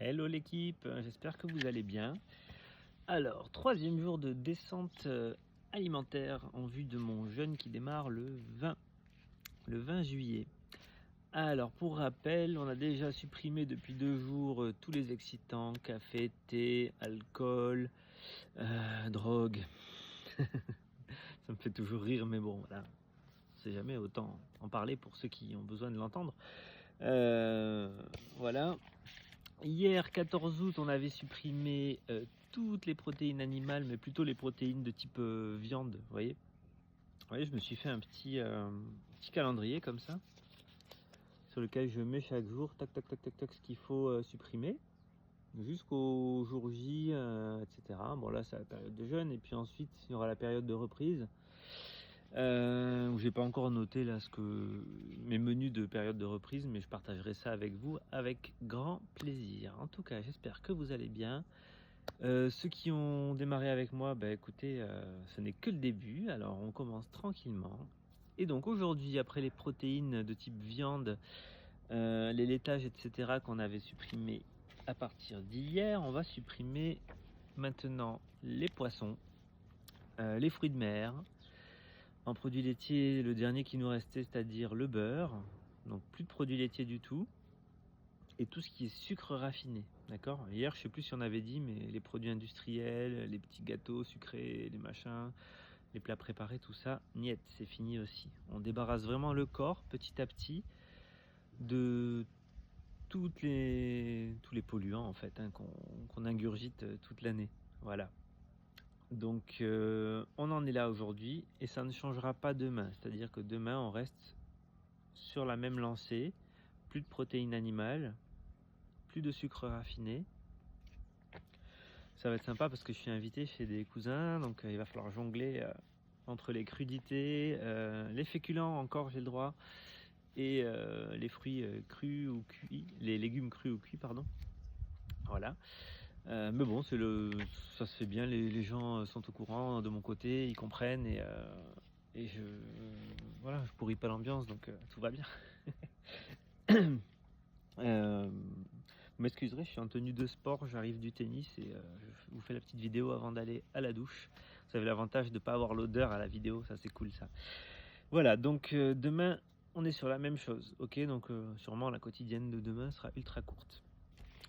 Hello l'équipe, j'espère que vous allez bien. Alors, troisième jour de descente alimentaire en vue de mon jeûne qui démarre le 20 juillet. Alors, pour rappel, on a déjà supprimé depuis 2 jours tous les excitants, café, thé, alcool, drogue. Ça me fait toujours rire, mais bon, voilà. On sait jamais, autant en parler pour ceux qui ont besoin de l'entendre. Voilà. Hier, 14 août, on avait supprimé toutes les protéines animales, mais plutôt les protéines de type viande, vous voyez. Je me suis fait un petit calendrier comme ça, sur lequel je mets chaque jour, tac, tac, tac, tac, tac, ce qu'il faut supprimer, jusqu'au jour J, etc. Bon, là, c'est la période de jeûne, et puis ensuite, il y aura la période de reprise, où j'ai pas encore noté là mes menus de période de reprise, mais je partagerai ça avec vous avec grand plaisir. En tout cas, j'espère que vous allez bien. Ceux qui ont démarré avec moi, bah écoutez, ce n'est que le début, alors on commence tranquillement. Et donc aujourd'hui, après les protéines de type viande, les laitages, etc. qu'on avait supprimés à partir d'hier, on va supprimer maintenant les poissons, les fruits de mer. En produits laitiers, le dernier qui nous restait, c'est-à-dire le beurre, donc plus de produits laitiers du tout, et tout ce qui est sucre raffiné, d'accord. Hier, je sais plus si on avait dit, mais les produits industriels, les petits gâteaux sucrés, les machins, les plats préparés, tout ça, niet, c'est fini aussi. On débarrasse vraiment le corps petit à petit de tous les polluants en fait, hein, qu'on ingurgite toute l'année. Voilà. Donc on en est là aujourd'hui et ça ne changera pas demain. C'est-à-dire que demain on reste sur la même lancée, plus de protéines animales, plus de sucre raffiné. Ça va être sympa parce que je suis invité chez des cousins, donc il va falloir jongler entre les crudités, les féculents encore j'ai le droit, et les fruits crus ou cuits, les légumes crus ou cuits, pardon. Voilà. Mais bon, ça se fait bien, les gens sont au courant de mon côté, ils comprennent et voilà, je pourris pas l'ambiance, donc tout va bien. Vous m'excuserez, je suis en tenue de sport, j'arrive du tennis et je vous fais la petite vidéo avant d'aller à la douche. Vous avez l'avantage de ne pas avoir l'odeur à la vidéo, ça c'est cool ça. Voilà, donc demain on est sur la même chose, ok. Donc sûrement la quotidienne de demain sera ultra courte.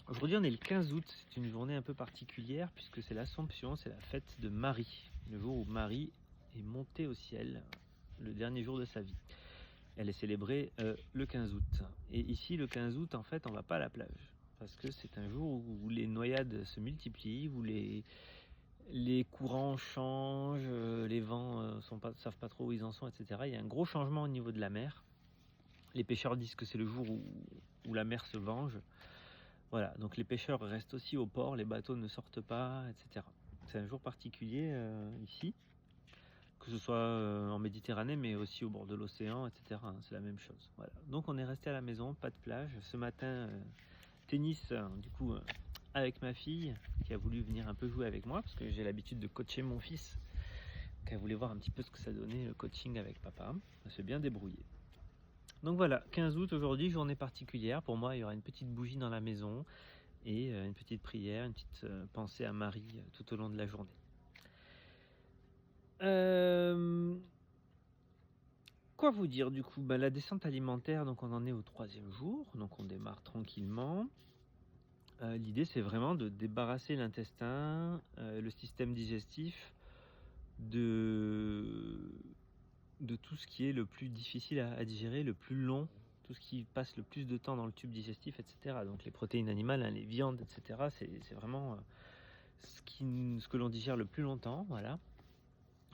Aujourd'hui on est le 15 août, c'est une journée un peu particulière puisque c'est l'Assomption, c'est la fête de Marie, le jour où Marie est montée au ciel, le dernier jour de sa vie. Elle est célébrée le 15 août. Et ici, le 15 août, en fait, on va pas à la plage. Parce que c'est un jour où les noyades se multiplient, où les courants changent, les vents savent pas trop où ils en sont, etc. Il y a un gros changement au niveau de la mer. Les pêcheurs disent que c'est le jour où la mer se venge. Voilà, donc les pêcheurs restent aussi au port, les bateaux ne sortent pas, etc. C'est un jour particulier ici. Que ce soit en Méditerranée, mais aussi au bord de l'océan, etc. C'est la même chose. Voilà. Donc on est resté à la maison, pas de plage. Ce matin, tennis, du coup, avec ma fille, qui a voulu venir un peu jouer avec moi, parce que j'ai l'habitude de coacher mon fils, qui a voulu voir un petit peu ce que ça donnait, le coaching avec papa. On s'est bien débrouillé. Donc voilà, 15 août aujourd'hui, journée particulière. Pour moi, il y aura une petite bougie dans la maison et une petite prière, une petite pensée à Marie tout au long de la journée. Quoi vous dire du coup, la descente alimentaire, donc on en est au 3e jour, donc on démarre tranquillement. L'idée c'est vraiment de débarrasser l'intestin, le système digestif de tout ce qui est le plus difficile à digérer, le plus long, tout ce qui passe le plus de temps dans le tube digestif, etc. Donc les protéines animales, hein, les viandes, etc. C'est vraiment ce que l'on digère le plus longtemps, voilà.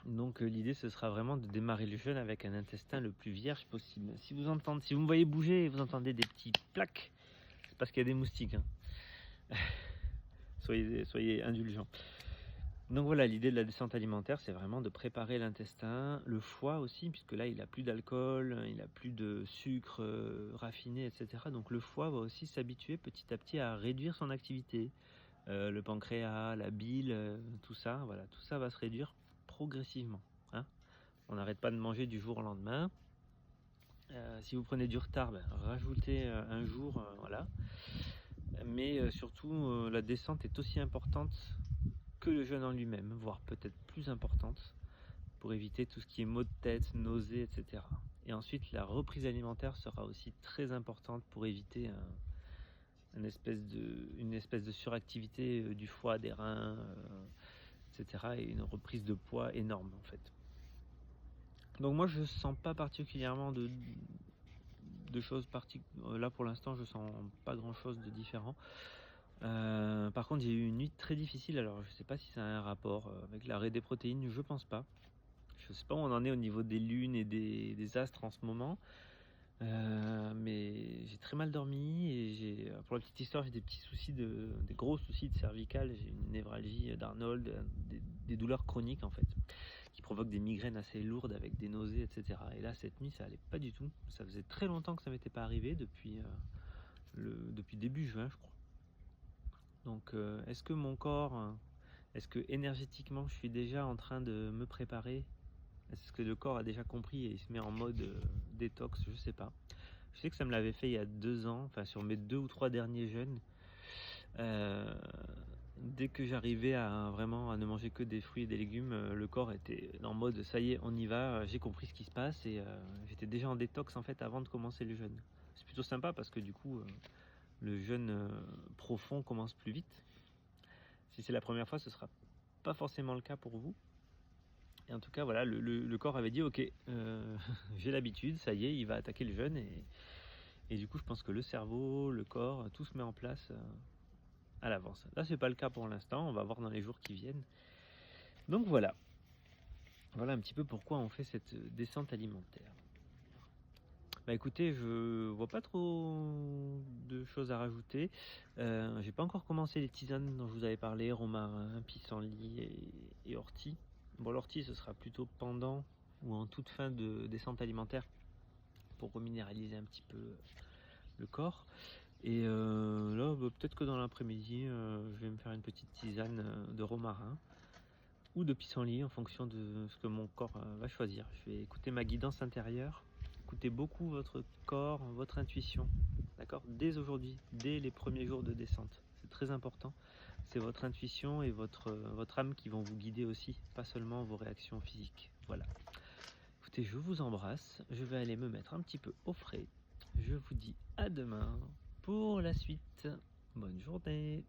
Donc l'idée ce sera vraiment de démarrer le jeûne avec un intestin le plus vierge possible. Si vous me voyez bouger et vous entendez des petits plaques, c'est parce qu'il y a des moustiques, hein. Soyez indulgents. Donc voilà, l'idée de la descente alimentaire, c'est vraiment de préparer l'intestin, le foie aussi, puisque là il a plus d'alcool, il a plus de sucre raffiné, etc. Donc le foie va aussi s'habituer petit à petit à réduire son activité. Le pancréas, la bile, tout ça, voilà, tout ça va se réduire progressivement, hein. On n'arrête pas de manger du jour au lendemain. Si vous prenez du retard, rajoutez un jour, voilà. Mais surtout, la descente est aussi importante que le jeûne en lui-même, voire peut-être plus importante, pour éviter tout ce qui est maux de tête, nausées, etc. Et ensuite, la reprise alimentaire sera aussi très importante pour éviter une espèce de suractivité du foie, des reins, etc. Et une reprise de poids énorme en fait. Donc moi, je sens pas particulièrement de choses là pour l'instant, je sens pas grand chose de différent. Par contre, j'ai eu une nuit très difficile. Alors, je sais pas si ça a un rapport avec l'arrêt des protéines. Je pense pas. Je sais pas où on en est au niveau des lunes et des astres en ce moment. Mais j'ai très mal dormi et pour la petite histoire, j'ai des gros soucis de cervicales. J'ai une névralgie d'Arnold, des douleurs chroniques en fait, qui provoquent des migraines assez lourdes avec des nausées, etc. Et là, cette nuit, ça allait pas du tout. Ça faisait très longtemps que ça m'était pas arrivé depuis début juin, je crois. Donc, est-ce que énergétiquement, je suis déjà en train de me préparer? Est-ce que le corps a déjà compris et il se met en mode détox? Je sais pas. Je sais que ça me l'avait fait il y a 2 ans, enfin sur mes 2 ou 3 derniers jeûnes. Dès que j'arrivais à vraiment à ne manger que des fruits et des légumes, le corps était en mode ça y est, on y va, j'ai compris ce qui se passe et j'étais déjà en détox en fait avant de commencer le jeûne. C'est plutôt sympa parce que du coup, le jeûne profond commence plus vite. Si c'est la première fois, ce sera pas forcément le cas pour vous. Et en tout cas, voilà, le corps avait dit ok, j'ai l'habitude, ça y est, il va attaquer le jeûne. Et du coup, je pense que le cerveau, le corps, tout se met en place à l'avance. Là, c'est pas le cas pour l'instant, on va voir dans les jours qui viennent. Donc voilà. Voilà un petit peu pourquoi on fait cette descente alimentaire. Bah écoutez, je vois pas trop de choses à rajouter. J'ai pas encore commencé les tisanes dont je vous avais parlé, romarin, pissenlit et ortie. Bon, l'ortie, ce sera plutôt pendant ou en toute fin de descente alimentaire pour reminéraliser un petit peu le corps. Et là, bah, peut-être que dans l'après-midi, je vais me faire une petite tisane de romarin ou de pissenlit en fonction de ce que mon corps va choisir. Je vais écouter ma guidance intérieure. Écoutez beaucoup votre corps, votre intuition, d'accord? Dès aujourd'hui, dès les premiers jours de descente. C'est très important. C'est votre intuition et votre âme qui vont vous guider aussi, pas seulement vos réactions physiques. Voilà. Écoutez, je vous embrasse. Je vais aller me mettre un petit peu au frais. Je vous dis à demain pour la suite. Bonne journée.